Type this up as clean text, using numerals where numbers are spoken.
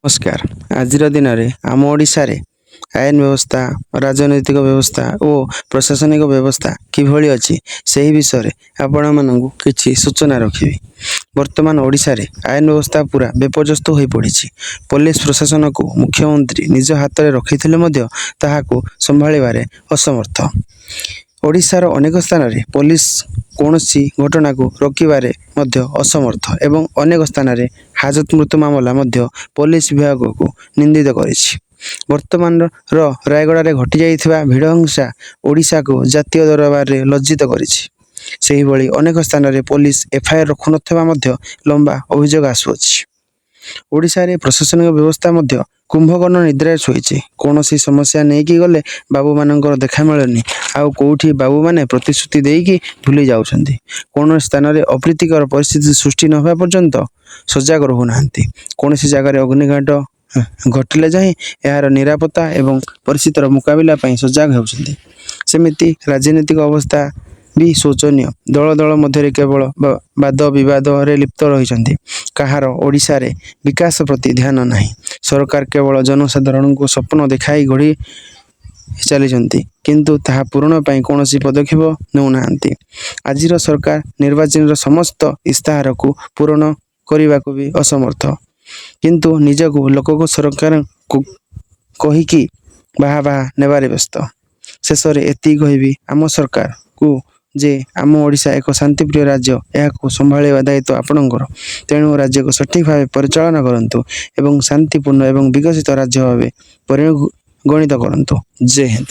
नमस्कार। आज दिन में आम ओडिशा रे आईन व्यवस्था राजनैतिक व्यवस्था और प्रशासनिक व्यवस्था किभली अच्छी से विषय आपण मानू किसी सूचना रखी। वर्तमान ओडिशा रे आईन व्यवस्था पूरा बेपर्यस्त हो पड़ी। पुलिस प्रशासन को मुख्यमंत्री निज हाथ में रखी संभाळिबारे असमर्थ। ओडिशार अनेक स्थान रे पुलिस कौन घटना को रोकबारे असमर्थ एवं अनेक स्थान रे हाजत मृत्यु मामला पुलिस विभाग को निंदित करिछि। वर्तमान रायगड़ा रे घटी जाइथिबा भिड़ हिंसा ओडिशा को जातीय दरबार रे लज्जित करिछि। सेही भली अनेक स्थान रे पुलिस एफआईआर रखु नथबा लंबा अभियोग आसुछि। ओडिशा रे प्रशासनिक व्यवस्था कुंभकर्ण निद्रा शोची। कौन समस्या नहीं कि गले बाबू मानकर देखा मिलनी आउ कौटी बाबू माने प्रतिश्रुति देकी भूली जाउछंती। कौन स्थान रे अप्रीतिकर परिस्थिति सृष्टि न होवा पर्यंत सजग रहूना। कौन जगह अग्निकांड घटिले जाए यार निरापत्ता एवं परिस्थितिर मुकाबला सजग होउछंती। सेमिति राजनीतिक अवस्था भी शोचनीय। दल दल मध्य केवल वाद विवाद रे लिप्त रही। कहार ओडिशा रे विकास प्रति ध्यान नहीं। सरकार केवल जनसाधारण को स्वप्न देखाई गढ़ी चली किंतु ताहा पूरण पाई कौन पदक्षेप नेउना। आज सरकार निर्वाचन समस्त इस्ताहार को पूरण करने को भी असमर्थ किंतु निजक लोक को सरकार को कहीकि बाहा बाहा नेबारे व्यस्त। शेष में एति कहबी आम सरकार को जे आम ओडिशा एक शांतिप्रिय राज्य यह संभाळिबा दायित्व आपणकर। तेणु राज्य को सठिक भाव परिचालना करंतु एवं शांतिपूर्ण एवं विकसित राज्य भाव परिगणित करंतु। जय हिंद।